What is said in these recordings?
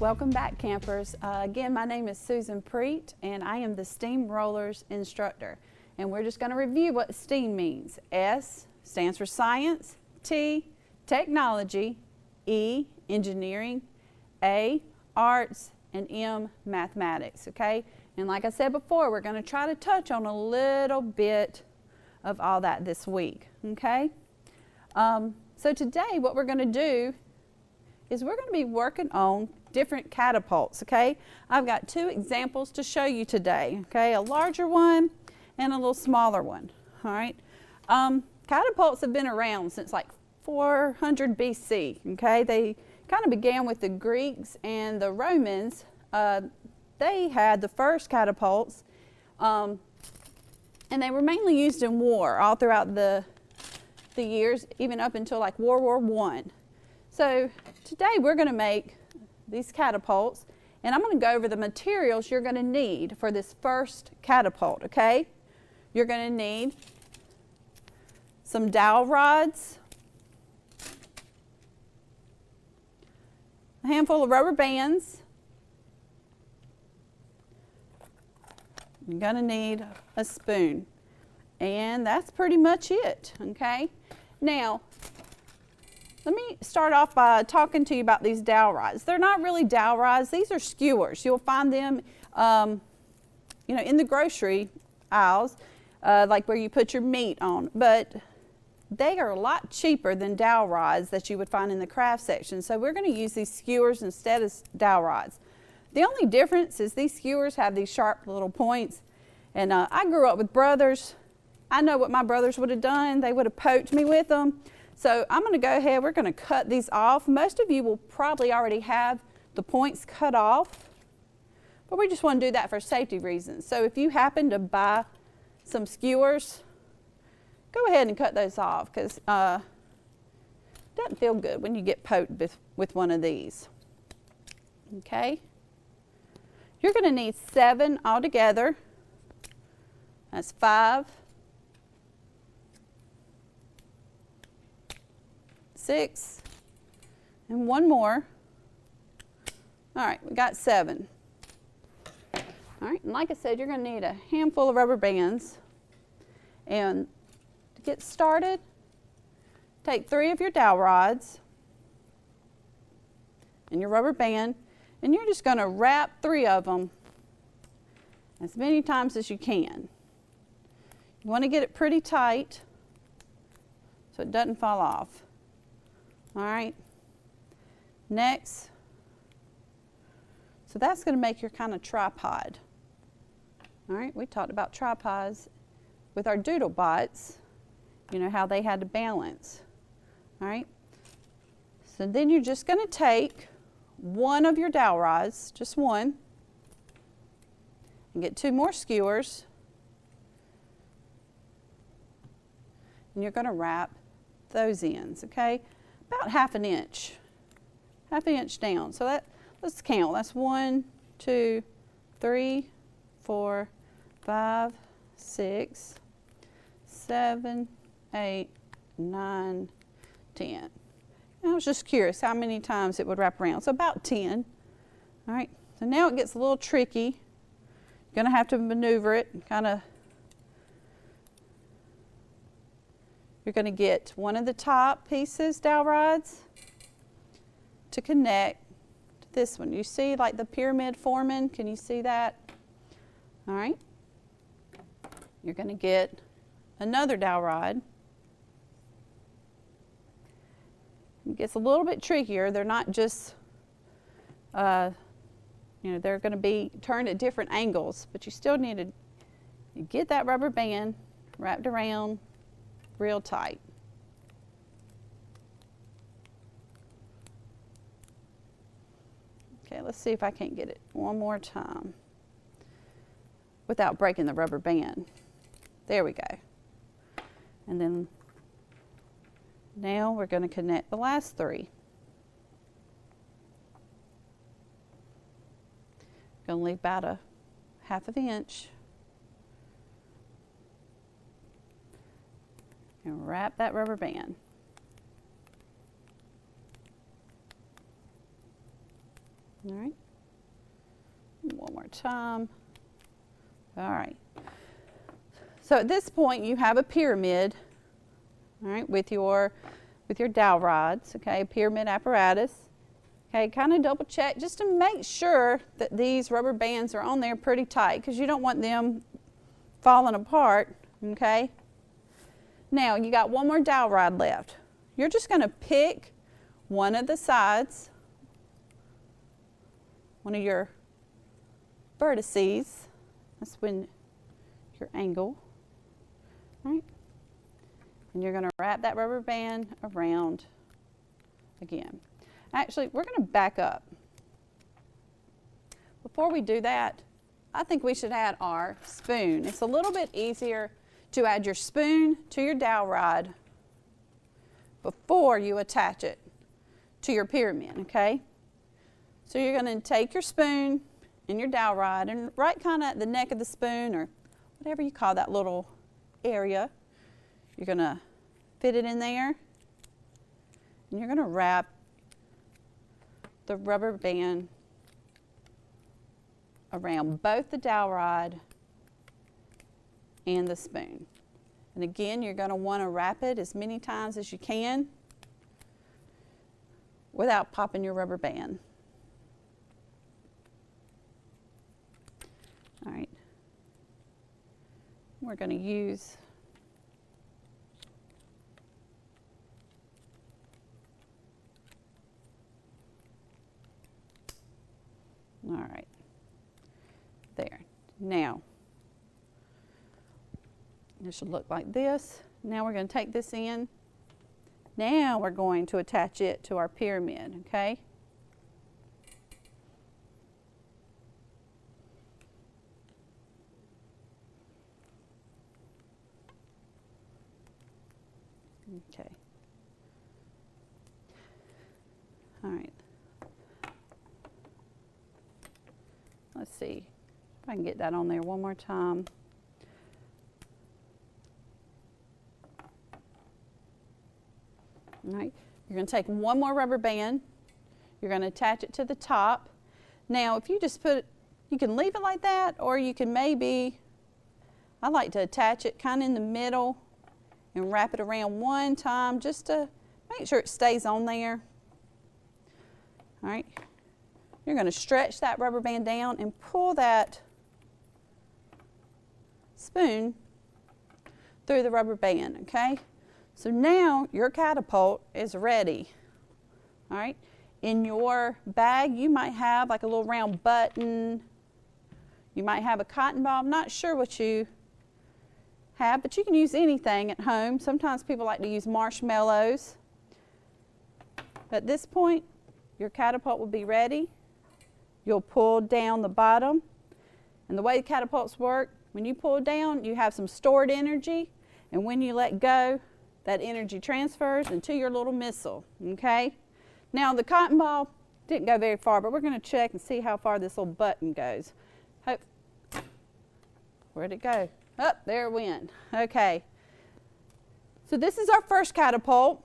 Welcome back, campers. Again, my name is Susan Prete, and I am the STEAM Rollers instructor. And we're just going to review what STEAM means. S stands for science, T, technology, E, engineering, A, arts, and M, mathematics, okay? And like I said before, we're going to try to touch on a little bit of all that this week, okay? So today what we're going to do is we're going to be working on different catapults, okay? I've got two examples to show you today, okay? A larger one and a little smaller one, all right? Catapults have been around since like 400 BC, okay? They kind of began with the Greeks and the Romans. They had the first catapults, and they were mainly used in war all throughout the years, even up until like World War I. So today we're going to make these catapults, and I'm going to go over the materials you're going to need for this first catapult, okay? You're going to need some dowel rods, a handful of rubber bands. You're going to need a spoon, and that's pretty much it, okay? Now, let me start off by talking to you about these dowel rods. They're not really dowel rods. These are skewers. You'll find them, in the grocery aisles, like where you put your meat on. But they are a lot cheaper than dowel rods that you would find in the craft section. So we're going to use these skewers instead of dowel rods. The only difference is these skewers have these sharp little points. And I grew up with brothers. I know what my brothers would have done. They would have poked me with them. So I'm going to go ahead, we're going to cut these off. Most of you will probably already have the points cut off, but we just want to do that for safety reasons. So if you happen to buy some skewers, go ahead and cut those off, because it doesn't feel good when you get poked with one of these. Okay? You're going to need 7 altogether. That's 5. 6, and one more. All right, we got 7. All right, and like I said, you're going to need a handful of rubber bands. And to get started, take 3 of your dowel rods and your rubber band, and you're just going to wrap 3 of them as many times as you can. You want to get it pretty tight so it doesn't fall off. All right, next, so that's going to make your kind of tripod. All right, we talked about tripods with our doodle bots, you know, how they had to balance. All right, so then you're just going to take one of your dowel rods, just one, and get 2 more skewers, and you're going to wrap those ends, okay? About half an inch down. So let's count. That's 1, 2, 3, 4, 5, 6, 7, 8, 9, 10. And I was just curious how many times it would wrap around. So about 10. All right. So now it gets a little tricky. You're going to have to maneuver it and kind of. You're going to get one of the top pieces, dowel rods, to connect to this one. You see like the pyramid forming? Can you see that? All right. You're going to get another dowel rod. It gets a little bit trickier. They're not just, they're going to be turned at different angles, but you still need to get that rubber band wrapped around real tight. Okay, let's see if I can't get it one more time without breaking the rubber band. There we go. And then now we're going to connect the last 3. Going to leave about a half of an inch. And wrap that rubber band. All right. One more time. All right. So at this point you have a pyramid, all right, with your dowel rods, okay, pyramid apparatus. Okay, kind of double check just to make sure that these rubber bands are on there pretty tight because you don't want them falling apart, okay? Now you got one more dowel rod left. You're just going to pick one of the sides, one of your vertices, that's when your angle, right? And you're going to wrap that rubber band around again. Actually, we're going to back up. Before we do that, I think we should add our spoon. It's a little bit easier to add your spoon to your dowel rod before you attach it to your pyramid, okay? So you're going to take your spoon and your dowel rod and right kind of at the neck of the spoon or whatever you call that little area, you're going to fit it in there and you're going to wrap the rubber band around both the dowel rod and the spoon. And again, you're going to want to wrap it as many times as you can without popping your rubber band. All right. We're going to use all right, there. Now, this should look like this. Now we're going to take this in. Now we're going to attach it to our pyramid, okay? Okay. All right. Let's see if I can get that on there one more time. All right, you're going to take one more rubber band. You're going to attach it to the top. Now, if you just put it, you can leave it like that, or you can maybe, I like to attach it kind of in the middle and wrap it around one time just to make sure it stays on there. All right. You're going to stretch that rubber band down and pull that spoon through the rubber band, okay? So now your catapult is ready, all right? In your bag, you might have like a little round button. You might have a cotton ball. I'm not sure what you have, but you can use anything at home. Sometimes people like to use marshmallows. At this point, your catapult will be ready. You'll pull down the bottom, and the way the catapults work, when you pull down, you have some stored energy, and when you let go, that energy transfers into your little missile, okay? Now, the cotton ball didn't go very far, but we're going to check and see how far this little button goes. Where'd it go? Oh, there it went. Okay. So this is our first catapult.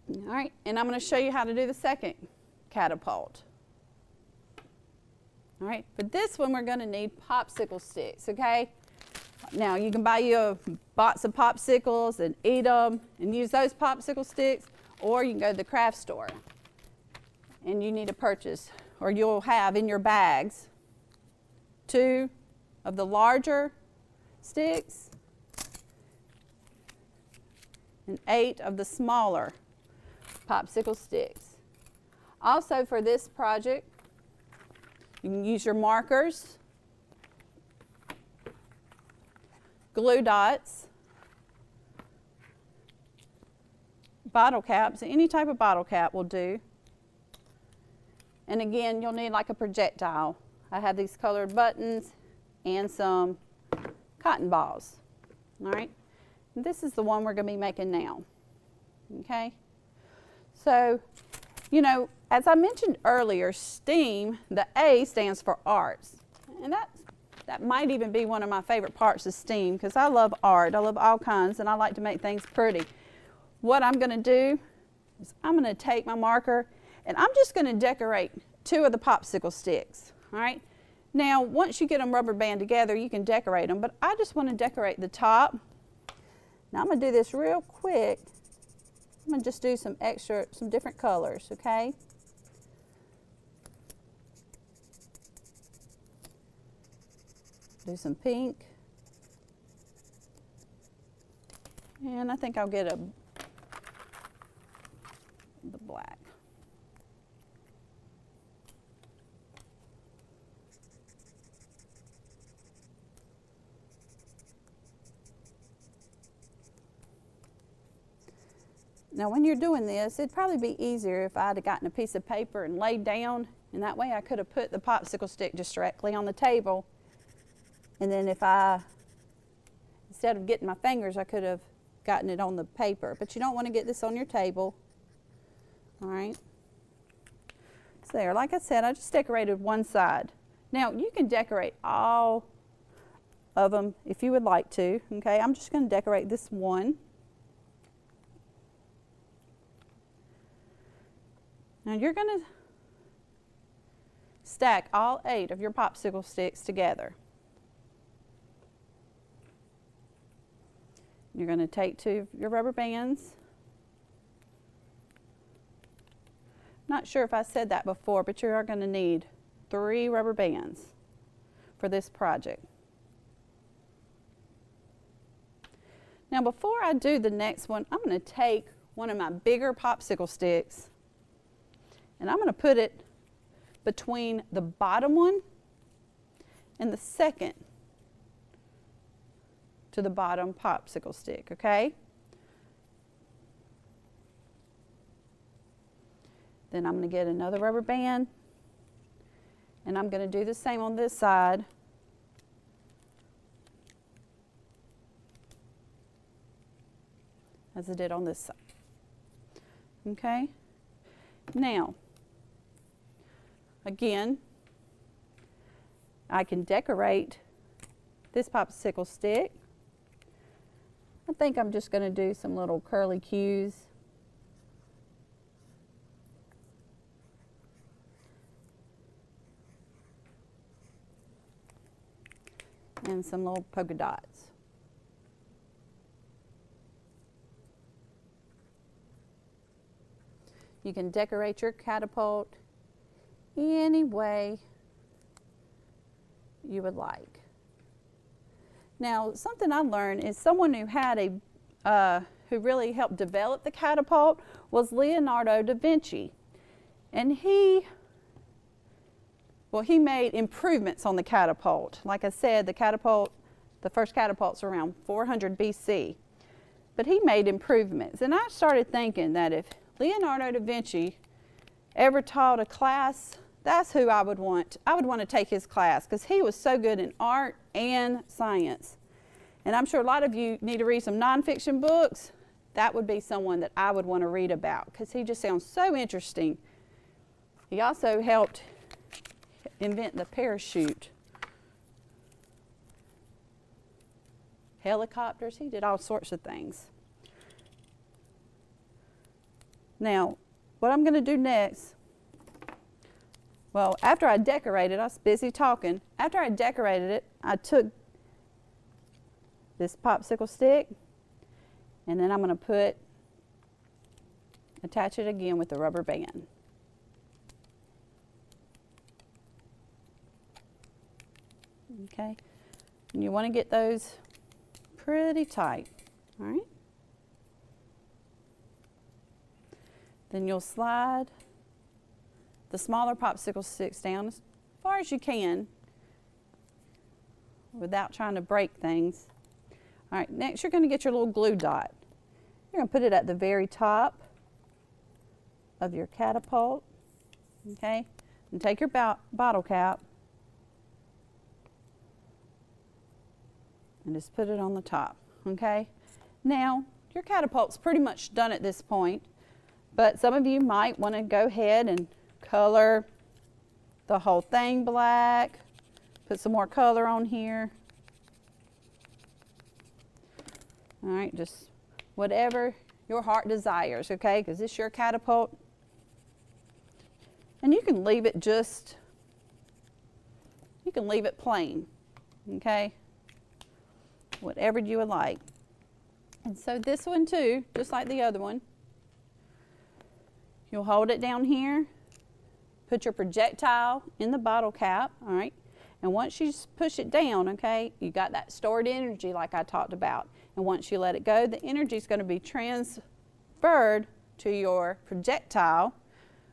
All right, and I'm going to show you how to do the second catapult. All right, for this one, we're going to need popsicle sticks, okay? Now, you can buy you a box of popsicles and eat them and use those popsicle sticks, or you can go to the craft store and you need to purchase, or you'll have in your bags 2 of the larger sticks and 8 of the smaller popsicle sticks. Also, for this project, you can use your markers, glue dots, bottle caps, any type of bottle cap will do. And again, you'll need like a projectile. I have these colored buttons and some cotton balls. All right, and this is the one we're going to be making now. Okay, so you know, as I mentioned earlier, STEAM, the A stands for arts. And that might even be one of my favorite parts of STEAM because I love art. I love all kinds and I like to make things pretty. What I'm going to do is I'm going to take my marker and I'm just going to decorate 2 of the popsicle sticks. All right. Now, once you get them rubber band together, you can decorate them, but I just want to decorate the top. Now, I'm going to do this real quick. I'm going to just do some different colors, okay? Do some pink. And I think I'll get the black. Now when you're doing this, it'd probably be easier if I'd have gotten a piece of paper and laid down, and that way I could have put the popsicle stick just directly on the table. And then instead of getting my fingers, I could have gotten it on the paper. But you don't want to get this on your table. All right. So there, like I said, I just decorated one side. Now you can decorate all of them if you would like to. Okay, I'm just going to decorate this one. Now you're going to stack all 8 of your popsicle sticks together. You're going to take 2 of your rubber bands. Not sure if I said that before, but you are going to need 3 rubber bands for this project. Now before I do the next one, I'm going to take one of my bigger popsicle sticks and I'm going to put it between the bottom one and the second to the bottom popsicle stick, okay? Then I'm going to get another rubber band and I'm going to do the same on this side. As I did on this side. Okay? Now, again, I can decorate this popsicle stick. I think I'm just going to do some little curly cues. And some little polka dots. You can decorate your catapult any way you would like. Now, something I learned is someone who had who really helped develop the catapult was Leonardo da Vinci. And he made improvements on the catapult. Like I said, the first catapult's around 400 BC. But he made improvements. And I started thinking that if Leonardo da Vinci ever taught a class, that's who I would want. I would want to take his class because he was so good in art and science. And I'm sure a lot of you need to read some nonfiction books. That would be someone that I would want to read about because he just sounds so interesting. He also helped invent the parachute. Helicopters, he did all sorts of things. Now, what I'm going to do next, well, after I decorated, I was busy talking. After I decorated it, I took this popsicle stick, and then I'm going to attach it again with the rubber band. Okay, and you want to get those pretty tight, all right? Then you'll slide the smaller popsicle sticks down as far as you can without trying to break things. All right, next you're going to get your little glue dot. You're going to put it at the very top of your catapult, okay? And take your bottle cap and just put it on the top, okay? Now, your catapult's pretty much done at this point. But some of you might want to go ahead and color the whole thing black. Put some more color on here. All right, just whatever your heart desires, okay? Because this is your catapult. And you can leave it plain, okay? Whatever you would like. And so this one too, just like the other one, you'll hold it down here, put your projectile in the bottle cap, all right? And once you push it down, okay, you got that stored energy like I talked about. And once you let it go, the energy is going to be transferred to your projectile,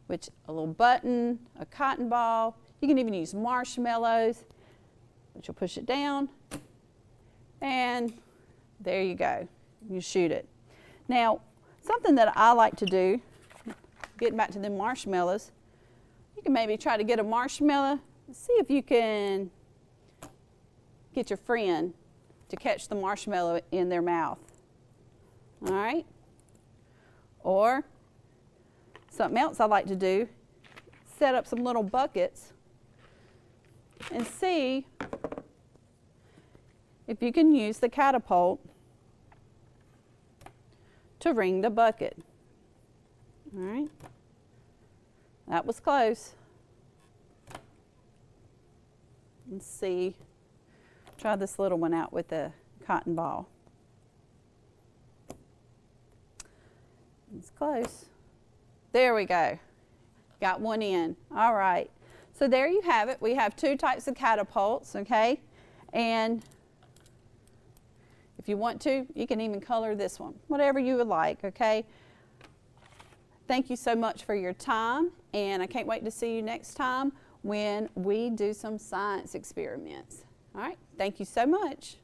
which a little button, a cotton ball, you can even use marshmallows, but you'll push it down, and there you go. You shoot it. Now, something that I like to do, getting back to the marshmallows, you can maybe try to get a marshmallow. See if you can get your friend to catch the marshmallow in their mouth. All right? Or something else I like to do, set up some little buckets and see if you can use the catapult to ring the bucket. All right? That was close. Let's see. Try this little one out with the cotton ball. It's close. There we go. Got one in. All right. So there you have it. We have two types of catapults, okay? And if you want to, you can even color this one, whatever you would like, okay? Thank you so much for your time, and I can't wait to see you next time when we do some science experiments. All right, thank you so much.